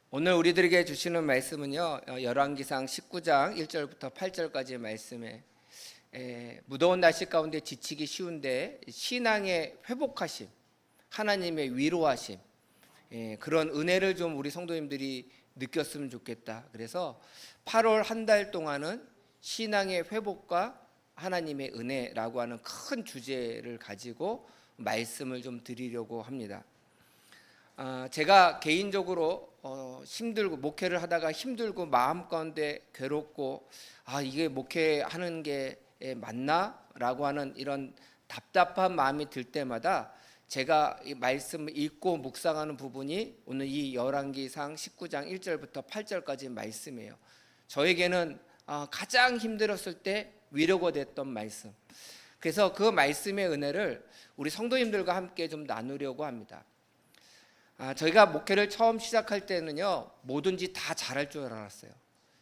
오늘 우리들에게 주시는 말씀은요, 열왕기상 19장 1절부터 8절까지의 말씀에 무더운 날씨 가운데 지치기 쉬운데 신앙의 회복하심, 하나님의 위로하심, 그런 은혜를 좀 우리 성도님들이 느꼈으면 좋겠다. 그래서 8월 한 달 동안은 신앙의 회복과 하나님의 은혜라고 하는 큰 주제를 가지고 말씀을 좀 드리려고 합니다. 제가 개인적으로 힘들고 목회를 하다가 힘들고 마음 가운데 괴롭고 이게 목회하는 게 맞나라고 하는 이런 답답한 마음이 들 때마다 제가 이 말씀을 읽고 묵상하는 부분이 오늘 이 열왕기상 19장 1절부터 8절까지 말씀이에요. 저에게는 가장 힘들었을 때 위로가 됐던 말씀. 그래서 그 말씀의 은혜를 우리 성도님들과 함께 좀 나누려고 합니다. 저희가 목회를 처음 시작할 때는요, 뭐든지 다 잘할 줄 알았어요.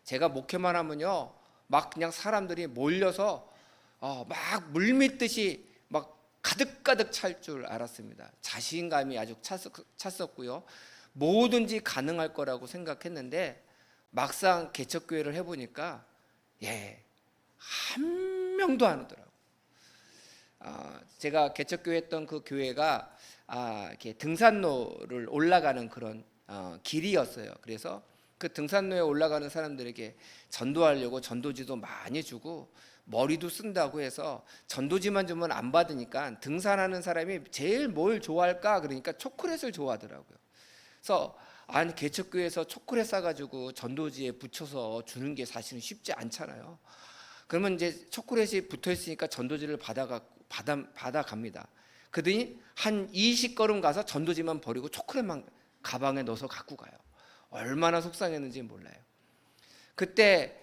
제가 목회만 하면요, 막 그냥 사람들이 몰려서 막 물밀듯이 막 가득가득 찰 줄 알았습니다. 자신감이 아주 찼었고요. 뭐든지 가능할 거라고 생각했는데 막상 개척교회를 해보니까 한 명도 안 오더라고요. 제가 개척교회 했던 그 교회가 이렇게 등산로를 올라가는 그런 길이었어요. 그래서 그 등산로에 올라가는 사람들에게 전도하려고 전도지도 많이 주고 머리도 쓴다고 해서 전도지만 주면 안 받으니까 등산하는 사람이 제일 뭘 좋아할까? 그러니까 초콜릿을 좋아하더라고요. 그래서 개척교회에서 초콜릿 싸가지고 전도지에 붙여서 주는 게 사실은 쉽지 않잖아요. 그러면 이제 초콜릿이 붙어 있으니까 전도지를 받아갑니다. 그러더니 한 20걸음 가서 전도지만 버리고 초콜릿만 가방에 넣어서 갖고 가요. 얼마나 속상했는지 몰라요. 그때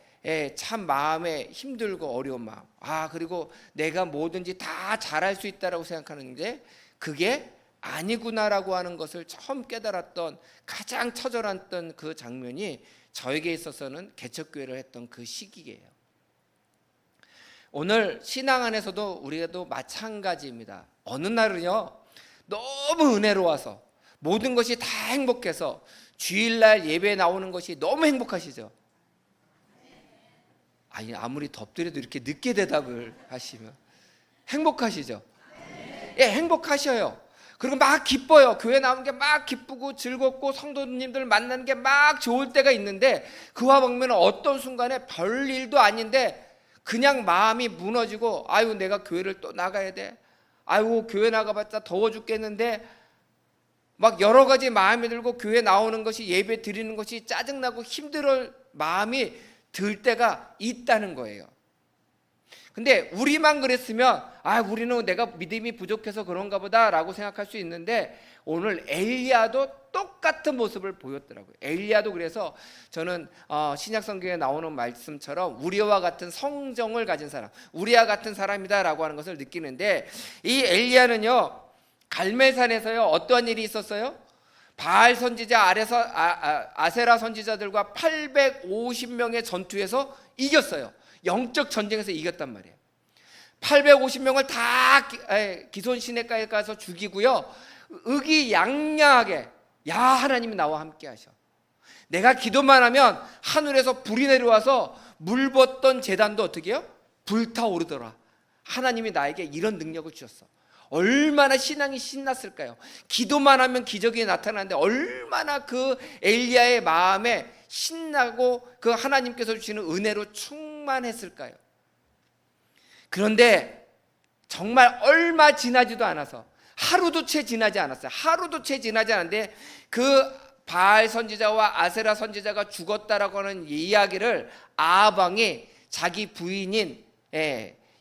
참 마음에 힘들고 어려운 마음. 그리고 내가 뭐든지 다 잘할 수 있다라고 생각하는데 그게 아니구나라고 하는 것을 처음 깨달았던 가장 처절했던 그 장면이 저에게 있어서는 개척교회를 했던 그 시기예요. 오늘 신앙 안에서도 우리도 마찬가지입니다. 어느 날은요, 너무 은혜로워서 모든 것이 다 행복해서 주일날 예배 나오는 것이 너무 행복하시죠? 아무리 덥더라도 이렇게 늦게 대답을 하시면 행복하시죠? 행복하셔요. 그리고 막 기뻐요. 교회 나오는 게 막 기쁘고 즐겁고 성도님들 만나는 게 막 좋을 때가 있는데 그와 보면 어떤 순간에 별 일도 아닌데 그냥 마음이 무너지고 내가 교회를 또 나가야 돼. 교회 나가봤자 더워 죽겠는데 막 여러 가지 마음이 들고 교회 나오는 것이 예배 드리는 것이 짜증나고 힘들 마음이 들 때가 있다는 거예요. 근데 우리만 그랬으면 우리는 내가 믿음이 부족해서 그런가 보다 라고 생각할 수 있는데 오늘 엘리야도 똑같은 모습을 보였더라고요. 엘리야도 그래서 저는 신약성경에 나오는 말씀처럼 우리와 같은 성정을 가진 사람, 우리와 같은 사람이다 라고 하는 것을 느끼는데 이 엘리야는요, 갈멜산에서요 어떠한 일이 있었어요? 바알 선지자 아세라 선지자들과 850명의 전투에서 이겼어요. 영적 전쟁에서 이겼단 말이에요. 850명을 다 기손 시내가에 가서 죽이고요, 의기양양하게 하나님이 나와 함께 하셔. 내가 기도만 하면 하늘에서 불이 내려와서 물벗던 제단도 어떻게 해요? 불타오르더라. 하나님이 나에게 이런 능력을 주셨어. 얼마나 신앙이 신났을까요? 기도만 하면 기적이 나타나는데 얼마나 그 엘리야의 마음에 신나고 그 하나님께서 주시는 은혜로 충만했을까요? 그런데 정말 얼마 지나지도 않아서 하루도 채 지나지 않았어요. 하루도 채 지나지 않았는데 그 바알 선지자와 아세라 선지자가 죽었다라고 하는 이야기를 아방이 자기 부인인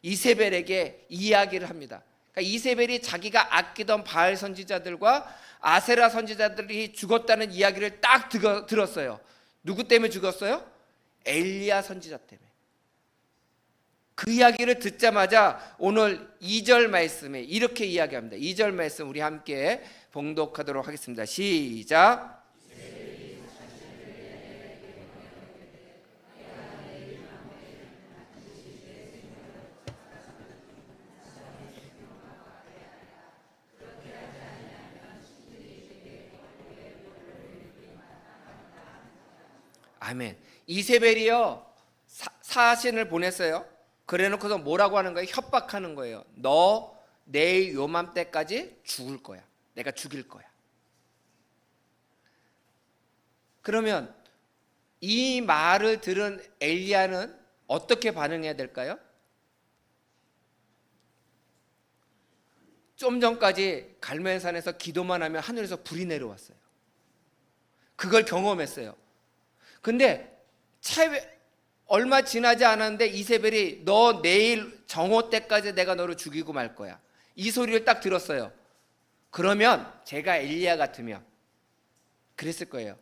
이세벨에게 이야기를 합니다. 그러니까 이세벨이 자기가 아끼던 바알 선지자들과 아세라 선지자들이 죽었다는 이야기를 딱 들었어요. 누구 때문에 죽었어요? 엘리야 선지자 때문에. 그 이야기를 듣자마자 오늘 2절 말씀에 이렇게 이야기합니다. 2절 말씀 우리 함께 봉독하도록 하겠습니다. 시작. 아멘. 이세벨이요 사신을 보냈어요. 그래놓고서 뭐라고 하는 거예요? 협박하는 거예요. 너 내일 요맘때까지 죽을 거야. 내가 죽일 거야. 그러면 이 말을 들은 엘리야는 어떻게 반응해야 될까요? 좀 전까지 갈멜산에서 기도만 하면 하늘에서 불이 내려왔어요. 그걸 경험했어요. 근데 얼마 지나지 않았는데 이세벨이 너 내일 정오 때까지 내가 너를 죽이고 말 거야. 이 소리를 딱 들었어요. 그러면 제가 엘리야 같으면 그랬을 거예요.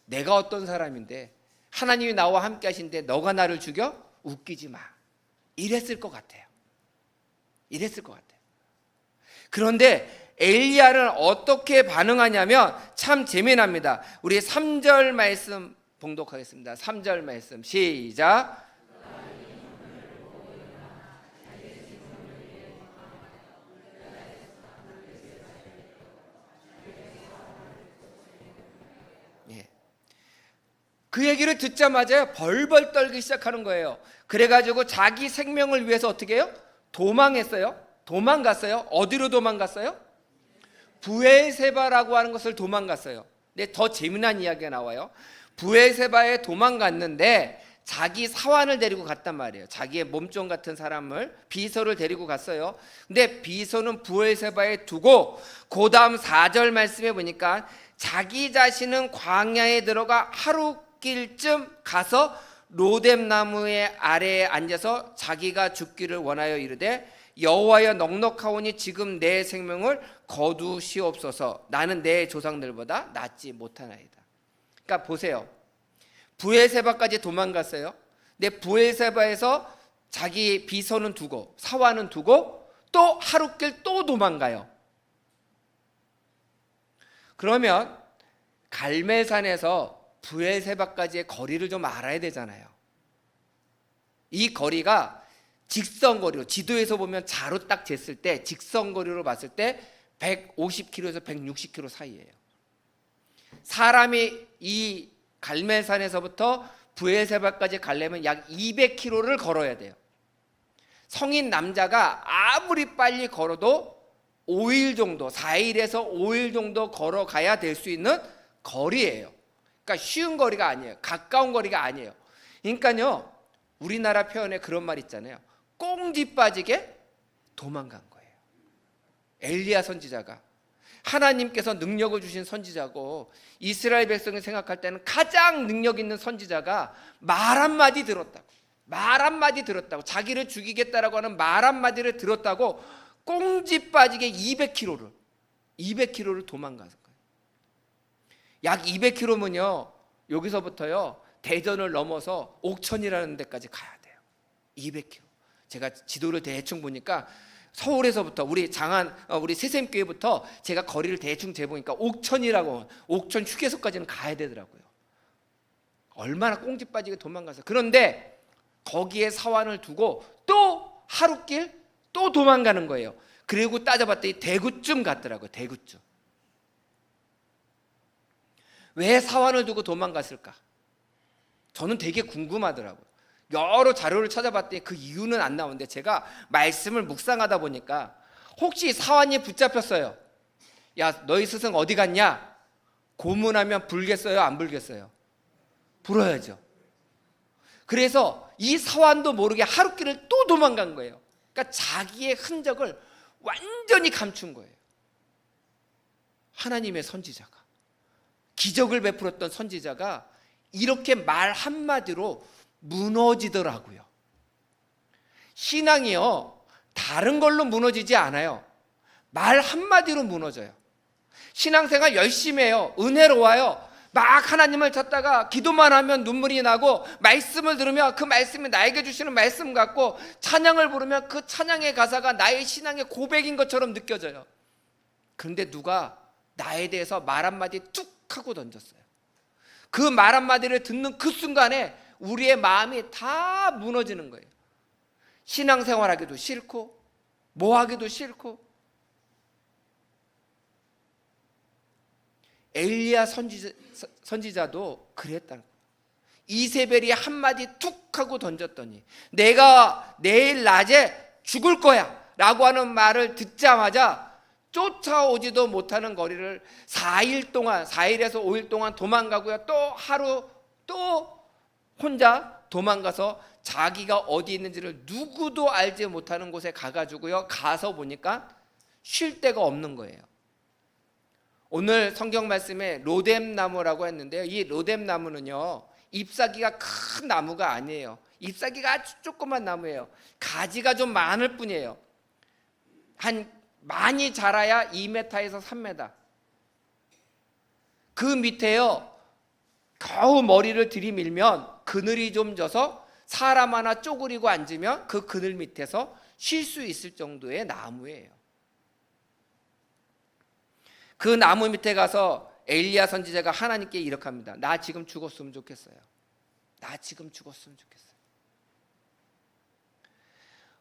내가 어떤 사람인데 하나님이 나와 함께 하신데 너가 나를 죽여? 웃기지 마. 이랬을 것 같아요. 이랬을 것 같아요. 그런데 엘리야는 어떻게 반응하냐면 참 재미납니다. 우리 3절 말씀 봉독하겠습니다. 3절 말씀 시작. 그 얘기를 듣자마자 벌벌 떨기 시작하는 거예요. 그래가지고 자기 생명을 위해서 어떻게 해요? 도망했어요. 도망갔어요. 어디로 도망갔어요? 브엘세바라고 하는 것을 도망갔어요. 근데 더 재미난 이야기가 나와요. 브엘세바에 도망갔는데 자기 사환을 데리고 갔단 말이에요. 자기의 몸종 같은 사람을, 비서를 데리고 갔어요. 근데 비서는 브엘세바에 두고 그 다음 4절 말씀에 보니까 자기 자신은 광야에 들어가 하루길쯤 가서 로뎀나무의 아래에 앉아서 자기가 죽기를 원하여 이르되 여호와여 넉넉하오니 지금 내 생명을 거두시옵소서. 나는 내 조상들보다 낫지 못하나이다. 그러니까 보세요. 브엘세바까지 도망갔어요. 근데 브엘세바에서 자기 비서는 두고 사환은 두고 또 하루길 또 도망가요. 그러면 갈멜산에서 브엘세바까지의 거리를 좀 알아야 되잖아요. 이 거리가 직선거리로, 지도에서 보면 자로 딱 쟀을 때 직선거리로 봤을 때 150km에서 160km 사이예요. 사람이 이 갈멜산에서부터 브엘세바까지 가려면 약 200km를 걸어야 돼요. 성인 남자가 아무리 빨리 걸어도 5일 정도, 4일에서 5일 정도 걸어가야 될 수 있는 거리예요. 그러니까 쉬운 거리가 아니에요. 가까운 거리가 아니에요. 그러니까요, 우리나라 표현에 그런 말 있잖아요. 꽁지 빠지게 도망간 거예요. 엘리야 선지자가 하나님께서 능력을 주신 선지자고 이스라엘 백성이 생각할 때는 가장 능력 있는 선지자가 말 한마디 들었다고, 말 한마디 들었다고, 자기를 죽이겠다라고 하는 말 한마디를 들었다고 꽁지 빠지게 200km를 도망간 거예요. 약 200km면요 여기서부터요 대전을 넘어서 옥천이라는 데까지 가야 돼요. 200km. 제가 지도를 대충 보니까 서울에서부터 우리 장안 우리 새샘교회부터 제가 거리를 대충 재보니까 옥천이라고, 옥천 휴게소까지는 가야 되더라고요. 얼마나 꽁지 빠지게 도망가서. 그런데 거기에 사환을 두고 또 하루길 또 도망가는 거예요. 그리고 따져봤더니 대구쯤 갔더라고요. 대구쯤. 왜 사환을 두고 도망갔을까? 저는 되게 궁금하더라고요. 여러 자료를 찾아봤더니 그 이유는 안 나오는데 제가 말씀을 묵상하다 보니까 혹시 사환이 붙잡혔어요. 야, 너희 스승 어디 갔냐? 고문하면 불겠어요? 안 불겠어요? 불어야죠. 그래서 이 사환도 모르게 하루길을 또 도망간 거예요. 그러니까 자기의 흔적을 완전히 감춘 거예요. 하나님의 선지자가, 기적을 베풀었던 선지자가 이렇게 말 한마디로 무너지더라고요. 신앙이요 다른 걸로 무너지지 않아요. 말 한마디로 무너져요. 신앙생활 열심히 해요. 은혜로워요. 막 하나님을 찾다가 기도만 하면 눈물이 나고, 말씀을 들으면 그 말씀이 나에게 주시는 말씀 같고, 찬양을 부르면 그 찬양의 가사가 나의 신앙의 고백인 것처럼 느껴져요. 그런데 누가 나에 대해서 말 한마디 툭 하고 던졌어요. 그 말 한마디를 듣는 그 순간에 우리의 마음이 다 무너지는 거예요. 신앙생활하기도 싫고 뭐 하기도 싫고. 엘리야 선지자도 그랬다는 거예요. 이세벨이 한마디 툭 하고 던졌더니 내가 내일 낮에 죽을 거야 라고 하는 말을 듣자마자 쫓아오지도 못하는 거리를 4일에서 5일 동안 도망가고요. 또 하루 또 혼자 도망가서 자기가 어디 있는지를 누구도 알지 못하는 곳에 가가지고요. 가서 보니까 쉴 데가 없는 거예요. 오늘 성경 말씀에 로뎀나무라고 했는데요. 이 로뎀나무는요, 잎사귀가 큰 나무가 아니에요. 잎사귀가 아주 조그만 나무예요. 가지가 좀 많을 뿐이에요. 많이 자라야 2m에서 3m. 그 밑에요, 겨우 머리를 들이밀면 그늘이 좀 져서 사람 하나 쪼그리고 앉으면 그 그늘 밑에서 쉴 수 있을 정도의 나무예요. 그 나무 밑에 가서 엘리야 선지자가 하나님께 이렇게 합니다. 나 지금 죽었으면 좋겠어요. 나 지금 죽었으면 좋겠어요.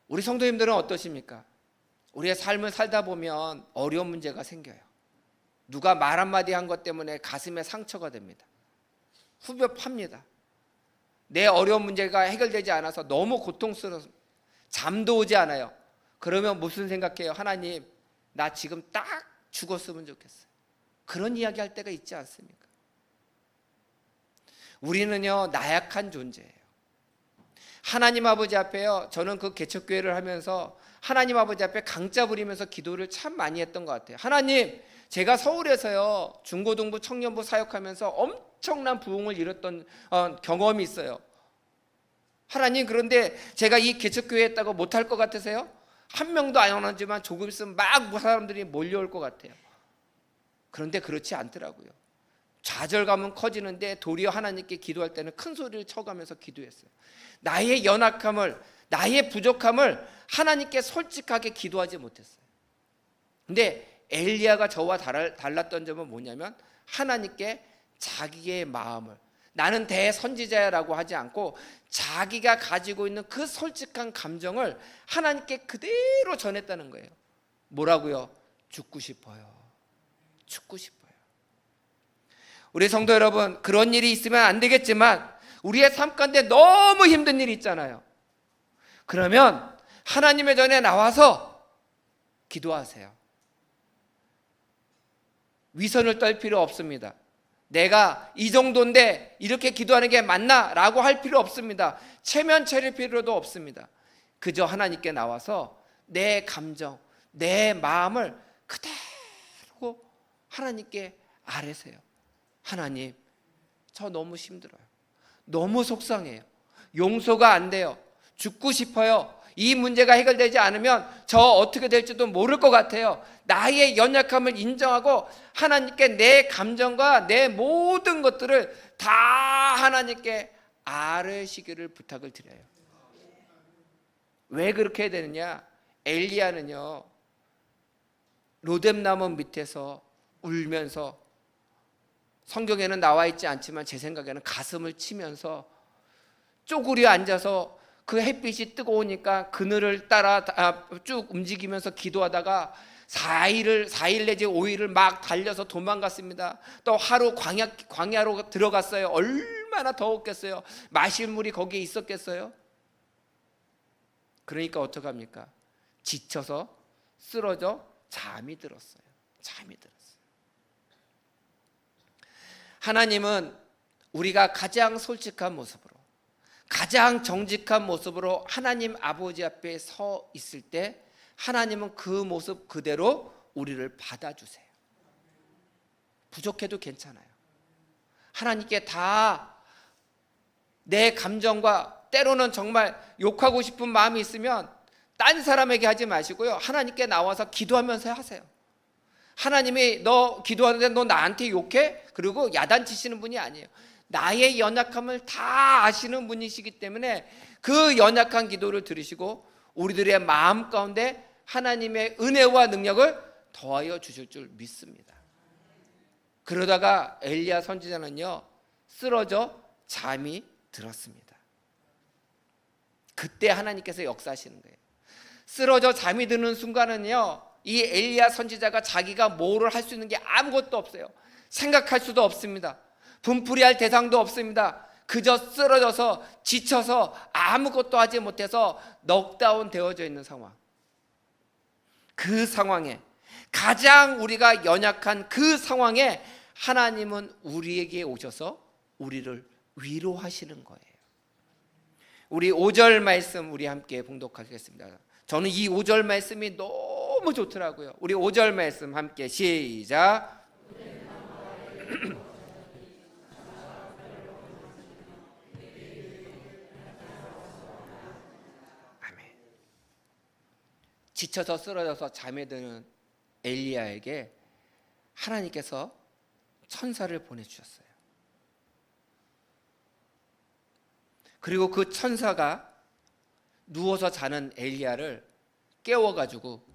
우리 성도님들은 어떠십니까? 우리의 삶을 살다 보면 어려운 문제가 생겨요. 누가 말 한마디 한 것 때문에 가슴에 상처가 됩니다. 후벼 팝니다. 내 어려운 문제가 해결되지 않아서 너무 고통스러워서 잠도 오지 않아요. 그러면 무슨 생각해요? 하나님, 나 지금 딱 죽었으면 좋겠어요. 그런 이야기 할 때가 있지 않습니까? 우리는요, 나약한 존재예요. 하나님 아버지 앞에요, 저는 그 개척교회를 하면서 하나님 아버지 앞에 강짜 부리면서 기도를 참 많이 했던 것 같아요. 하나님, 제가 서울에서요 중고등부 청년부 사역하면서 엄청난 부흥을 이뤘던 경험이 있어요. 하나님, 그런데 제가 이 개척교회에 있다고 못할 것 같으세요? 한 명도 안 오지만 조금 있으면 막 사람들이 몰려올 것 같아요. 그런데 그렇지 않더라고요. 좌절감은 커지는데 도리어 하나님께 기도할 때는 큰 소리를 쳐가면서 기도했어요. 나의 연약함을, 나의 부족함을 하나님께 솔직하게 기도하지 못했어요. 근데 엘리야가 저와 달랐던 점은 뭐냐면 하나님께 자기의 마음을, 나는 대선지자라고 하지 않고 자기가 가지고 있는 그 솔직한 감정을 하나님께 그대로 전했다는 거예요. 뭐라고요? 죽고 싶어요. 죽고 싶어요. 우리 성도 여러분, 그런 일이 있으면 안 되겠지만 우리의 삶 가운데 너무 힘든 일이 있잖아요. 그러면 하나님의 전에 나와서 기도하세요. 위선을 떨 필요 없습니다. 내가 이 정도인데 이렇게 기도하는 게 맞나? 라고 할 필요 없습니다. 체면 차릴 필요도 없습니다. 그저 하나님께 나와서 내 감정, 내 마음을 그대로 하나님께 아뢰세요. 하나님, 저 너무 힘들어요. 너무 속상해요. 용서가 안 돼요. 죽고 싶어요. 이 문제가 해결되지 않으면 저 어떻게 될지도 모를 것 같아요. 나의 연약함을 인정하고 하나님께 내 감정과 내 모든 것들을 다 하나님께 아뢰시기를 부탁을 드려요. 왜 그렇게 해야 되느냐? 엘리야는요, 로뎀나무 밑에서 울면서, 성경에는 나와 있지 않지만 제 생각에는 가슴을 치면서 쪼그려 앉아서 그 햇빛이 뜨거우니까 그늘을 따라 쭉 움직이면서 기도하다가 4일 내지 5일을 막 달려서 도망갔습니다. 또 하루 광야로 들어갔어요. 얼마나 더웠겠어요. 마실 물이 거기에 있었겠어요. 그러니까 어떡합니까? 지쳐서 쓰러져 잠이 들었어요. 잠이 들었어요. 하나님은 우리가 가장 솔직한 모습으로, 가장 정직한 모습으로 하나님 아버지 앞에 서 있을 때 하나님은 그 모습 그대로 우리를 받아주세요. 부족해도 괜찮아요. 하나님께 다 내 감정과 때로는 정말 욕하고 싶은 마음이 있으면 딴 사람에게 하지 마시고요, 하나님께 나와서 기도하면서 하세요. 하나님이 너 기도하는데 너 나한테 욕해? 그리고 야단치시는 분이 아니에요. 나의 연약함을 다 아시는 분이시기 때문에 그 연약한 기도를 들으시고 우리들의 마음 가운데 하나님의 은혜와 능력을 더하여 주실 줄 믿습니다. 그러다가 엘리야 선지자는요, 쓰러져 잠이 들었습니다. 그때 하나님께서 역사하시는 거예요. 쓰러져 잠이 드는 순간은요, 이 엘리야 선지자가 자기가 뭐를 할 수 있는 게 아무것도 없어요. 생각할 수도 없습니다. 분풀이할 대상도 없습니다. 그저 쓰러져서 지쳐서 아무것도 하지 못해서 넉다운 되어져 있는 상황. 그 상황에, 가장 우리가 연약한 그 상황에 하나님은 우리에게 오셔서 우리를 위로하시는 거예요. 우리 5절 말씀 우리 함께 봉독하겠습니다. 저는 이 5절 말씀이 너무 좋더라고요. 우리 5절 말씀 함께 시작. 아멘. 지쳐서 쓰러져서 잠에 드는 엘리야에게 하나님께서 천사를 보내주셨어요. 그리고 그 천사가 누워서 자는 엘리야를 깨워가지고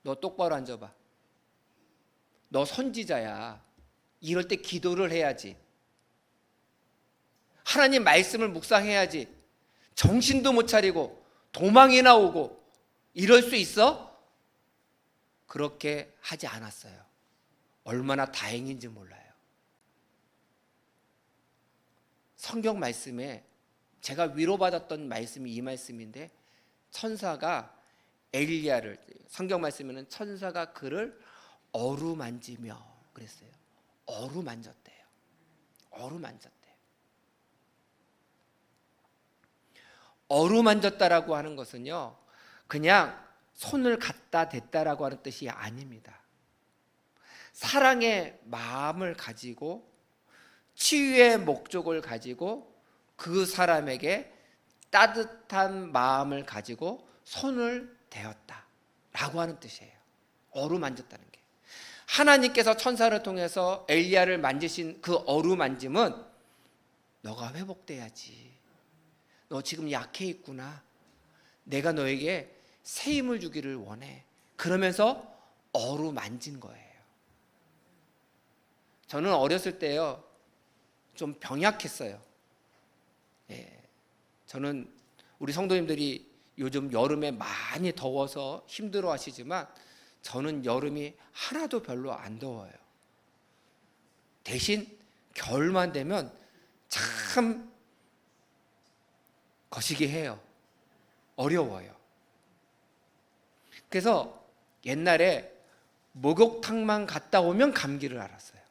너 똑바로 앉아봐. 너 선지자야. 이럴 때 기도를 해야지. 하나님 말씀을 묵상해야지. 정신도 못 차리고 도망이나 오고 이럴 수 있어? 그렇게 하지 않았어요. 얼마나 다행인지 몰라요. 성경 말씀에 제가 위로받았던 말씀이 이 말씀인데, 천사가 엘리야를, 성경 말씀에는 천사가 그를 어루만지며 그랬어요. 어루만졌대요. 어루만졌대요. 어루만졌다라고 하는 것은요, 그냥 손을 갖다 댔다라고 하는 뜻이 아닙니다. 사랑의 마음을 가지고 치유의 목적을 가지고 그 사람에게 따뜻한 마음을 가지고 손을 대었다라고 하는 뜻이에요. 어루만졌다는 게. 하나님께서 천사를 통해서 엘리야를 만지신 그 어루만짐은 너가 회복돼야지. 너 지금 약해 있구나. 내가 너에게 새 힘을 주기를 원해. 그러면서 어루만진 거예요. 저는 어렸을 때요, 좀 병약했어요. 예, 저는 우리 성도님들이 요즘 여름에 많이 더워서 힘들어 하시지만 저는 여름이 하나도 별로 안 더워요. 대신 겨울만 되면 참 거시기 해요. 어려워요. 그래서 옛날에 목욕탕만 갔다 오면 감기를 앓았어요.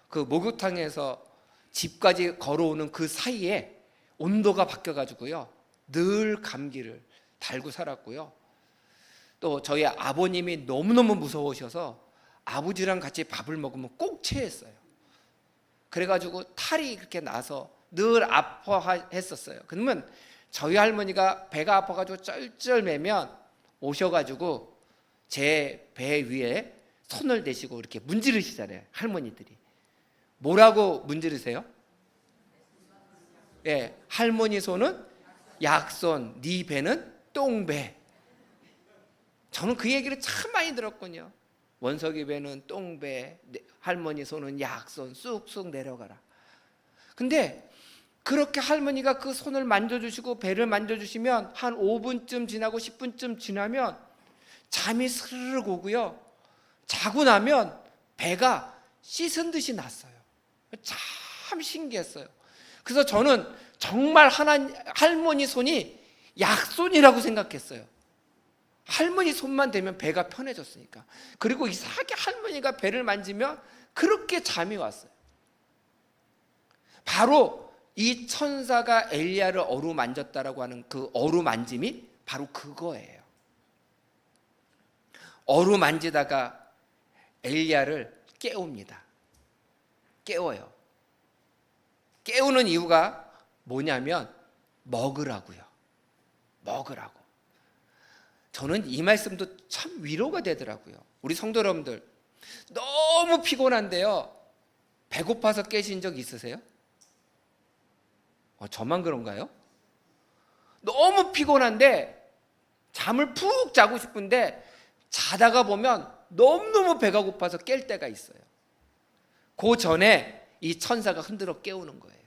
그 목욕탕에서 집까지 걸어오는 그 사이에 온도가 바뀌어가지고요, 늘 감기를 달고 살았고요. 또 저희 아버님이 너무너무 무서우셔서 아버지랑 같이 밥을 먹으면 꼭 체했어요. 그래가지고 탈이 그렇게 나서 늘 아파했었어요. 그러면 저희 할머니가 배가 아파가지고 쩔쩔매면 오셔가지고 제 배 위에 손을 대시고 이렇게 문지르시잖아요, 할머니들이. 뭐라고 문지르세요? 예, 할머니 손은 약손, 네 배는 똥배. 저는 그 얘기를 참 많이 들었거든요. 원석이 배는 똥배, 할머니 손은 약손, 쑥쑥 내려가라. 근데 그렇게 할머니가 그 손을 만져주시고 배를 만져주시면 한 5분쯤 지나고 10분쯤 지나면 잠이 스르륵 오고요, 자고 나면 배가 씻은 듯이 났어요. 참 신기했어요. 그래서 저는 정말 할머니 손이 약손이라고 생각했어요. 할머니 손만 대면 배가 편해졌으니까. 그리고 이상하게 할머니가 배를 만지면 그렇게 잠이 왔어요. 바로 이 천사가 엘리야를 어루만졌다라고 하는 그 어루만짐이 바로 그거예요. 어루만지다가 엘리야를 깨웁니다. 깨워요. 깨우는 이유가 뭐냐면 먹으라고요. 먹으라고. 저는 이 말씀도 참 위로가 되더라고요. 우리 성도 여러분들, 너무 피곤한데요, 배고파서 깨신 적 있으세요? 저만 그런가요? 너무 피곤한데 잠을 푹 자고 싶은데 자다가 보면 너무너무 배가 고파서 깰 때가 있어요. 그 전에 이 천사가 흔들어 깨우는 거예요.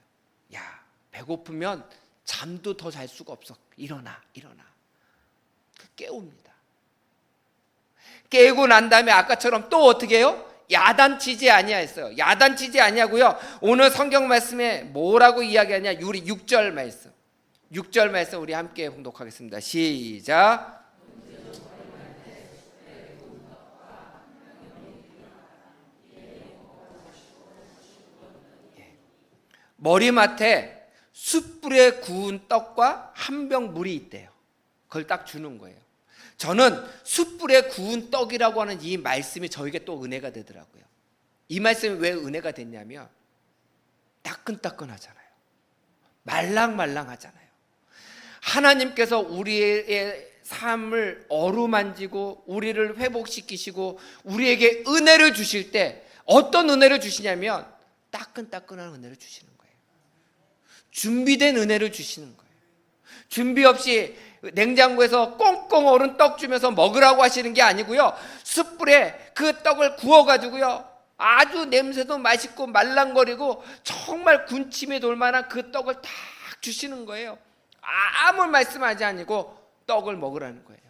야, 배고프면 잠도 더 잘 수가 없어. 일어나, 일어나. 깨웁니다. 깨우고 난 다음에 아까처럼 또 어떻게 해요? 야단치지 아니하였어요. 야단치지 아니하고요. 오늘 성경 말씀에 뭐라고 이야기하냐? 우리 6절 말씀. 6절 말씀 우리 함께 봉독하겠습니다. 시작. 머리맡에 숯불에 구운 떡과 한 병 물이 있대요. 그걸 딱 주는 거예요. 저는 숯불에 구운 떡이라고 하는 이 말씀이 저에게 또 은혜가 되더라고요. 이 말씀이 왜 은혜가 됐냐면 따끈따끈하잖아요. 말랑말랑하잖아요. 하나님께서 우리의 삶을 어루만지고 우리를 회복시키시고 우리에게 은혜를 주실 때 어떤 은혜를 주시냐면 따끈따끈한 은혜를 주시는 거예요. 준비된 은혜를 주시는 거예요. 준비 없이 냉장고에서 꽁꽁 얼은 떡 주면서 먹으라고 하시는 게 아니고요. 숯불에 그 떡을 구워가지고요. 아주 냄새도 맛있고 말랑거리고 정말 군침이 돌 만한 그 떡을 딱 주시는 거예요. 아무 말씀하지 아니고 떡을 먹으라는 거예요.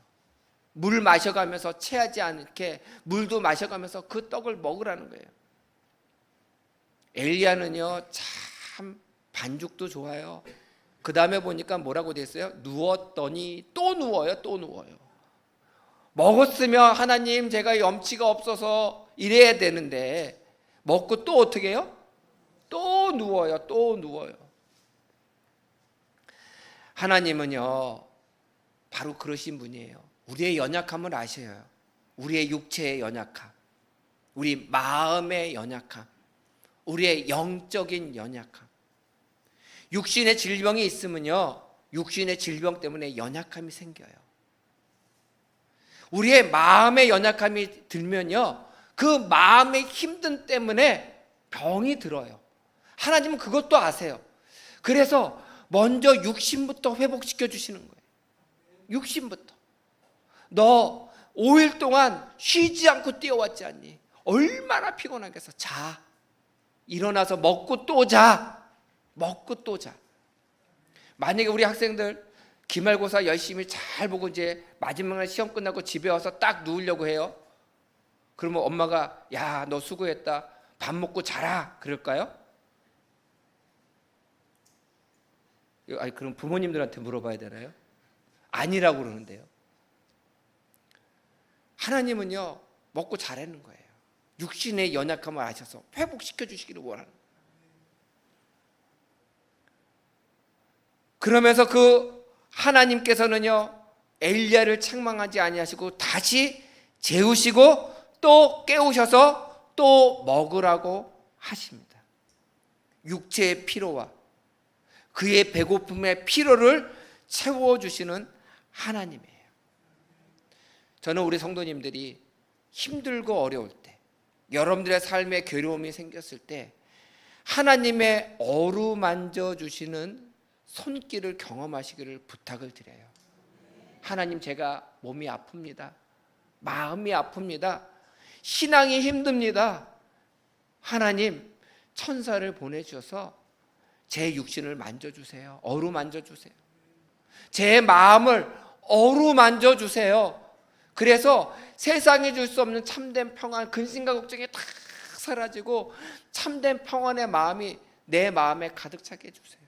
물 마셔가면서 체하지 않게 물도 마셔가면서 그 떡을 먹으라는 거예요. 엘리야는요 참 반죽도 좋아요. 그 다음에 보니까 뭐라고 됐어요? 누웠더니 또 누워요. 또 누워요. 먹었으면 하나님 제가 염치가 없어서 이래야 되는데 먹고 또 어떻게 해요? 또 누워요. 또 누워요. 하나님은요 바로 그러신 분이에요. 우리의 연약함을 아셔요. 우리의 육체의 연약함, 우리 마음의 연약함, 우리의 영적인 연약함. 육신의 질병이 있으면요 육신의 질병 때문에 연약함이 생겨요. 우리의 마음의 연약함이 들면요 그 마음의 힘든 때문에 병이 들어요. 하나님은 그것도 아세요. 그래서 먼저 육신부터 회복시켜 주시는 거예요. 육신부터. 너 5일 동안 쉬지 않고 뛰어왔지 않니? 얼마나 피곤하겠어. 자. 일어나서 먹고 또 자. 먹고 또 자. 만약에 우리 학생들 기말고사 열심히 잘 보고 이제 마지막날 시험 끝나고 집에 와서 딱 누우려고 해요. 그러면 엄마가 야, 너 수고했다. 밥 먹고 자라. 그럴까요? 아니, 그럼 부모님들한테 물어봐야 되나요? 아니라고 그러는데요. 하나님은요 먹고 자라는 거예요. 육신의 연약함을 아셔서 회복시켜 주시기를 원하는 거예요. 그러면서 그 하나님께서는요 엘리야를 책망하지 아니하시고 다시 재우시고 또 깨우셔서 또 먹으라고 하십니다. 육체의 피로와 그의 배고픔의 피로를 채워주시는 하나님이에요. 저는 우리 성도님들이 힘들고 어려울 때, 여러분들의 삶에 괴로움이 생겼을 때 하나님의 어루만져 주시는 손길을 경험하시기를 부탁을 드려요. 하나님, 제가 몸이 아픕니다. 마음이 아픕니다. 신앙이 힘듭니다. 하나님, 천사를 보내주셔서 제 육신을 만져주세요. 어루만져주세요. 제 마음을 어루만져주세요. 그래서 세상에 줄 수 없는 참된 평안, 근심과 걱정이 다 사라지고 참된 평안의 마음이 내 마음에 가득 차게 해주세요.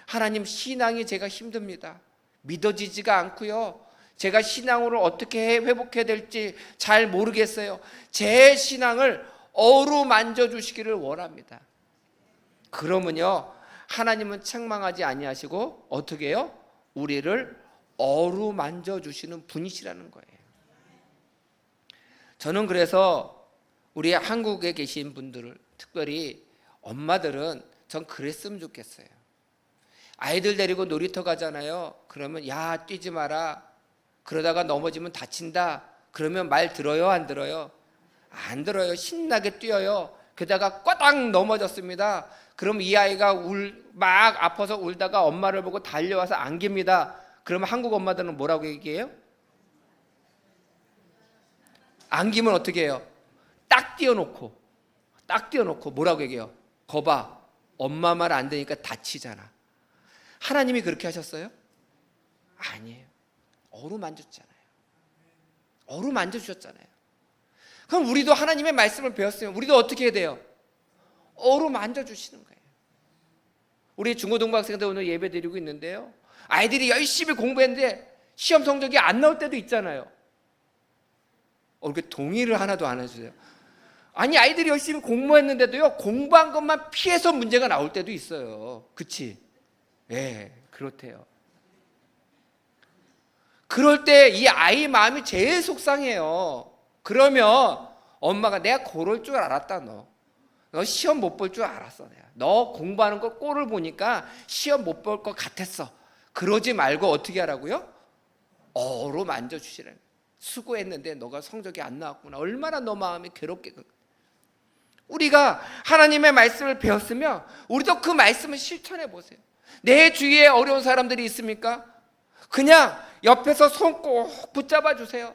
하나님, 신앙이 제가 힘듭니다. 믿어지지가 않고요. 제가 신앙으로 어떻게 회복해야 될지 잘 모르겠어요. 제 신앙을 어루만져 주시기를 원합니다. 그러면요 하나님은 책망하지 아니하시고 어떻게 해요? 우리를 어루만져 주시는 분이시라는 거예요. 저는 그래서 우리 한국에 계신 분들을, 특별히 엄마들은 전 그랬으면 좋겠어요. 아이들 데리고 놀이터 가잖아요. 그러면 야, 뛰지 마라. 그러다가 넘어지면 다친다. 그러면 말 들어요, 안 들어요? 안 들어요. 신나게 뛰어요. 게다가 꽈당 넘어졌습니다. 그럼 이 아이가 막 아파서 울다가 엄마를 보고 달려와서 안깁니다. 그러면 한국 엄마들은 뭐라고 얘기해요? 안기면 어떻게 해요? 딱 띄워놓고 뭐라고 얘기해요? 거봐, 엄마 말 안 되니까 다치잖아. 하나님이 그렇게 하셨어요? 아니에요. 어루만졌잖아요. 어루만져주셨잖아요. 그럼 우리도 하나님의 말씀을 배웠으면 우리도 어떻게 해야 돼요? 어루만져 주시는 거예요. 우리 중고등부학생들 오늘 예배 드리고 있는데요, 아이들이 열심히 공부했는데 시험 성적이 안 나올 때도 있잖아요. 이렇게 동의를 하나도 안 해주세요. 아니, 아이들이 열심히 공부했는데도요, 공부한 것만 피해서 문제가 나올 때도 있어요. 그치? 예, 그렇대요. 그럴 때 이 아이 마음이 제일 속상해요. 그러면 엄마가 내가 그럴 줄 알았다. 너 시험 못 볼 줄 알았어. 내가 너 공부하는 거 꼴을 보니까 시험 못 볼 것 같았어. 그러지 말고 어떻게 하라고요? 어루 만져주시라는. 수고했는데 너가 성적이 안 나왔구나. 얼마나 너 마음이 괴롭게. 우리가 하나님의 말씀을 배웠으면 우리도 그 말씀을 실천해 보세요. 내 주위에 어려운 사람들이 있습니까? 그냥 옆에서 손 꼭 붙잡아 주세요.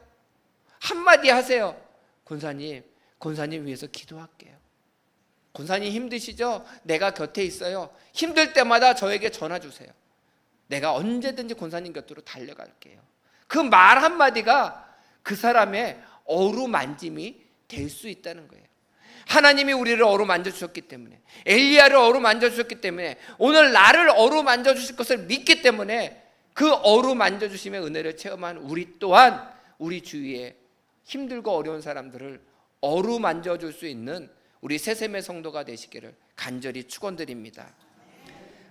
한마디 하세요. 권사님 위해서 기도할게요. 권사님 힘드시죠? 내가 곁에 있어요. 힘들 때마다 저에게 전화 주세요. 내가 언제든지 권사님 곁으로 달려갈게요. 그 말 한마디가 그 사람의 어루만짐이 될 수 있다는 거예요. 하나님이 우리를 어루만져 주셨기 때문에, 엘리야를 어루만져 주셨기 때문에, 오늘 나를 어루만져 주실 것을 믿기 때문에 그 어루만져 주심의 은혜를 체험한 우리 또한 우리 주위에 힘들고 어려운 사람들을 어루만져 줄 수 있는 우리 새샘의 성도가 되시기를 간절히 축원드립니다.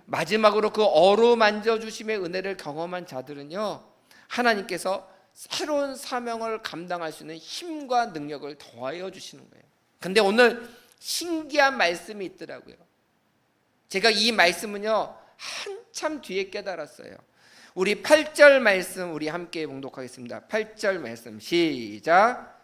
마지막으로 그 어루만져 주심의 은혜를 경험한 자들은요, 하나님께서 새로운 사명을 감당할 수 있는 힘과 능력을 더하여 주시는 거예요. 근데 오늘 신기한 말씀이 있더라고요. 제가 이 말씀은요, 한참 뒤에 깨달았어요. 우리 8절 말씀 우리 함께 봉독하겠습니다. 8절 말씀 시작.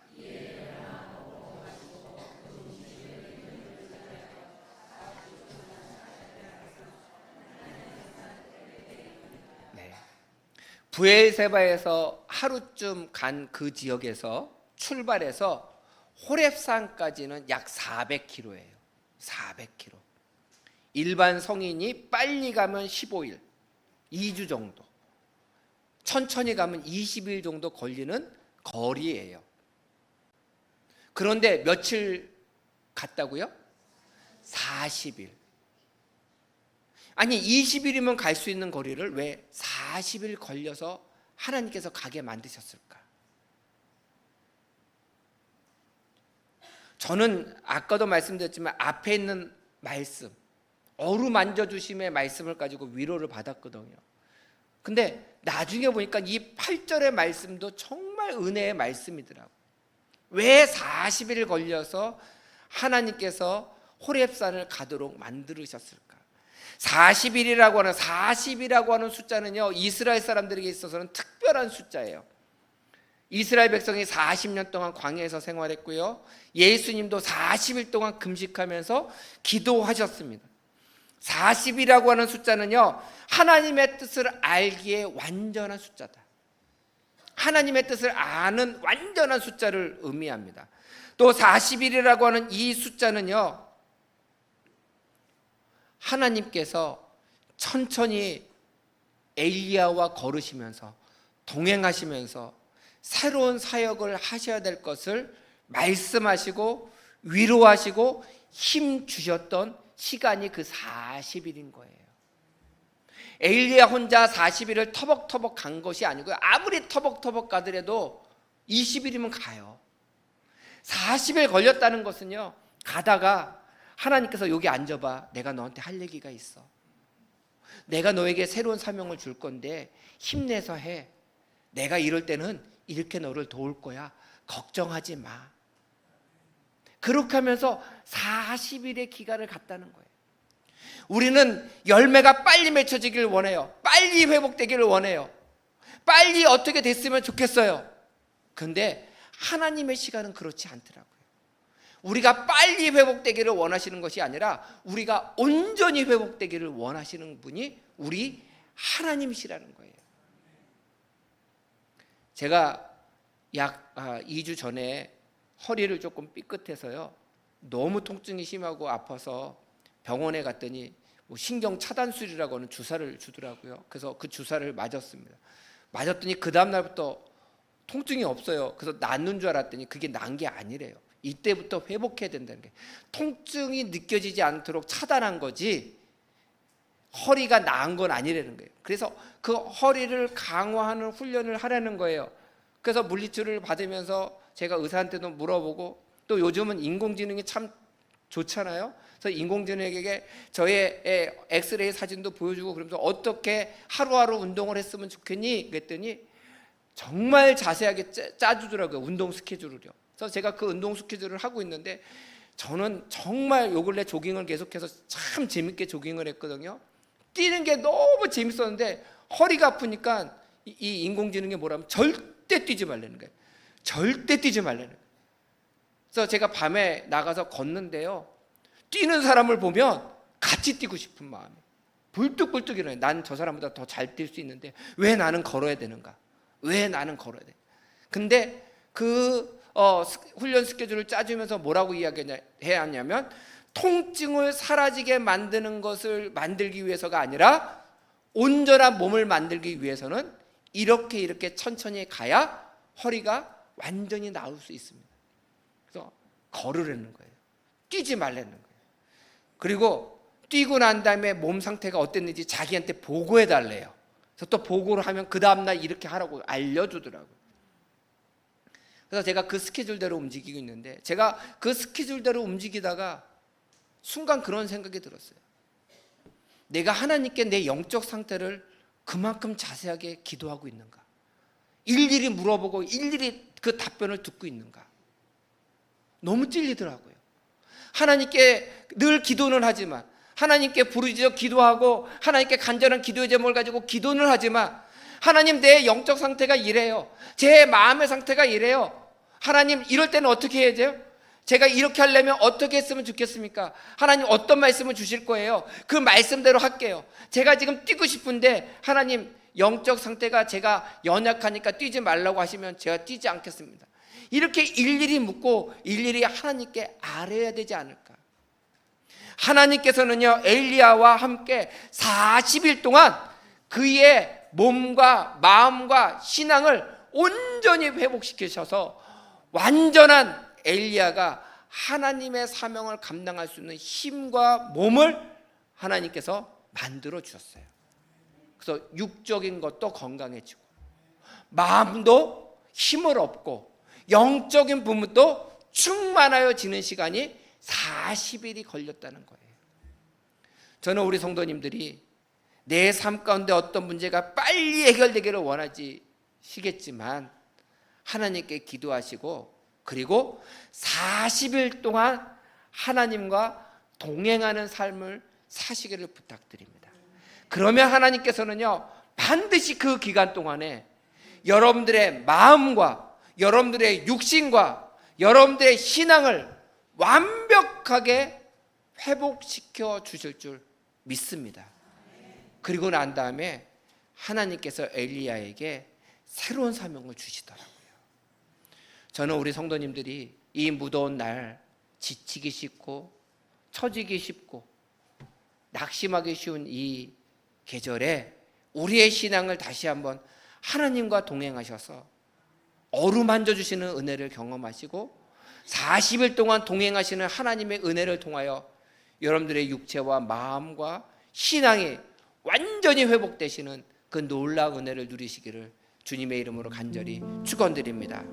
부엘세바에서 하루쯤 간 그 지역에서 출발해서 호렙산까지는 약 400km예요. 400km. 일반 성인이 빨리 가면 15일, 2주 정도. 천천히 가면 20일 정도 걸리는 거리예요. 그런데 며칠 갔다고요? 40일. 아니, 20일이면 갈 수 있는 거리를 왜 40일 걸려서 하나님께서 가게 만드셨을까? 저는 아까도 말씀드렸지만 앞에 있는 말씀, 어루만져 주심의 말씀을 가지고 위로를 받았거든요. 근데 나중에 보니까 이 8절의 말씀도 정말 은혜의 말씀이더라고요. 왜 40일 걸려서 하나님께서 호렙산을 가도록 만들으셨을까? 40이라고 하는 숫자는요, 이스라엘 사람들에게 있어서는 특별한 숫자예요. 이스라엘 백성이 40년 동안 광야에서 생활했고요, 예수님도 40일 동안 금식하면서 기도하셨습니다. 40이라고 하는 숫자는요, 하나님의 뜻을 알기에 완전한 숫자다. 하나님의 뜻을 아는 완전한 숫자를 의미합니다. 또 40일이라고 하는 이 숫자는요, 하나님께서 천천히 엘리야와 걸으시면서 동행하시면서 새로운 사역을 하셔야 될 것을 말씀하시고 위로하시고 힘 주셨던 시간이 그 40일인 거예요. 엘리야 혼자 40일을 터벅터벅 간 것이 아니고요, 아무리 터벅터벅 가더라도 20일이면 가요. 40일 걸렸다는 것은요, 가다가 하나님께서 여기 앉아봐, 내가 너한테 할 얘기가 있어. 내가 너에게 새로운 사명을 줄 건데 힘내서 해. 내가 이럴 때는 이렇게 너를 도울 거야. 걱정하지 마. 그렇게 하면서 40일의 기간을 갖다는 거예요. 우리는 열매가 빨리 맺혀지기를 원해요. 빨리 회복되기를 원해요. 빨리 어떻게 됐으면 좋겠어요. 그런데 하나님의 시간은 그렇지 않더라고요. 우리가 빨리 회복되기를 원하시는 것이 아니라 우리가 온전히 회복되기를 원하시는 분이 우리 하나님이시라는 거예요. 제가 약 2주 전에 허리를 조금 삐끗해서요, 너무 통증이 심하고 아파서 병원에 갔더니 뭐 신경 차단술이라고 하는 주사를 주더라고요. 그래서 그 주사를 맞았습니다. 맞았더니 그 다음 날부터 통증이 없어요. 그래서 낫는 줄 알았더니 그게 난 게 아니래요. 이때부터 회복해야 된다는 게, 통증이 느껴지지 않도록 차단한 거지 허리가 나은 건 아니라는 거예요. 그래서 그 허리를 강화하는 훈련을 하라는 거예요. 그래서 물리치료를 받으면서 제가 의사한테도 물어보고, 또 요즘은 인공지능이 참 좋잖아요. 그래서 인공지능에게 저의 엑스레이 사진도 보여주고 그러면서 어떻게 하루하루 운동을 했으면 좋겠니? 그랬더니 정말 자세하게 짜주더라고요. 운동 스케줄을요. 그래서 제가 그 운동 스케줄을 하고 있는데, 저는 정말 요 근래 조깅을 계속해서 참 재밌게 조깅을 했거든요. 뛰는 게 너무 재밌었는데 허리가 아프니까 이 인공지능이 뭐라면 절대 뛰지 말라는 거예요. 절대 뛰지 말라는 거예요. 그래서 제가 밤에 나가서 걷는데요, 뛰는 사람을 보면 같이 뛰고 싶은 마음이 불뚝불뚝 일어나요. 난 저 사람보다 더 잘 뛸 수 있는데 왜 나는 걸어야 되는가? 왜 나는 걸어야 돼? 근데 그 훈련 스케줄을 짜주면서 뭐라고 이야기해야 하냐면, 통증을 사라지게 만드는 것을 만들기 위해서가 아니라 온전한 몸을 만들기 위해서는 이렇게 천천히 가야 허리가 완전히 나을 수 있습니다. 그래서 걸으라는 거예요. 뛰지 말라는 거예요. 그리고 뛰고 난 다음에 몸 상태가 어땠는지 자기한테 보고해 달래요. 그래서 또 보고를 하면 그 다음날 이렇게 하라고 알려주더라고요. 그래서 제가 그 스케줄대로 움직이고 있는데, 제가 그 스케줄대로 움직이다가 순간 그런 생각이 들었어요. 내가 하나님께 내 영적 상태를 그만큼 자세하게 기도하고 있는가? 일일이 물어보고 일일이 그 답변을 듣고 있는가? 너무 찔리더라고요. 하나님께 늘 기도는 하지만, 하나님께 부르짖어 기도하고 하나님께 간절한 기도의 제목을 가지고 기도는 하지만, 하나님 내 영적 상태가 이래요, 제 마음의 상태가 이래요, 하나님 이럴 때는 어떻게 해야 돼요? 제가 이렇게 하려면 어떻게 했으면 좋겠습니까? 하나님 어떤 말씀을 주실 거예요? 그 말씀대로 할게요. 제가 지금 뛰고 싶은데 하나님 영적 상태가 제가 연약하니까 뛰지 말라고 하시면 제가 뛰지 않겠습니다. 이렇게 일일이 묻고 일일이 하나님께 아뢰야 되지 않을까? 하나님께서는요, 엘리야와 함께 40일 동안 그의 몸과 마음과 신앙을 온전히 회복시키셔서 완전한 엘리야가 하나님의 사명을 감당할 수 있는 힘과 몸을 하나님께서 만들어 주셨어요. 그래서 육적인 것도 건강해지고 마음도 힘을 얻고 영적인 부분도 충만하여지는 시간이 40일이 걸렸다는 거예요. 저는 우리 성도님들이 내 삶 가운데 어떤 문제가 빨리 해결되기를 원하시겠지만 하나님께 기도하시고, 그리고 40일 동안 하나님과 동행하는 삶을 사시기를 부탁드립니다. 그러면 하나님께서는요, 반드시 그 기간 동안에 여러분들의 마음과 여러분들의 육신과 여러분들의 신앙을 완벽하게 회복시켜 주실 줄 믿습니다. 그리고 난 다음에 하나님께서 엘리야에게 새로운 사명을 주시더라고요. 저는 우리 성도님들이 이 무더운 날 지치기 쉽고 처지기 쉽고 낙심하기 쉬운 이 계절에 우리의 신앙을 다시 한번 하나님과 동행하셔서 어루만져 주시는 은혜를 경험하시고 40일 동안 동행하시는 하나님의 은혜를 통하여 여러분들의 육체와 마음과 신앙이 완전히 회복되시는 그 놀라운 은혜를 누리시기를 주님의 이름으로 간절히 축원드립니다.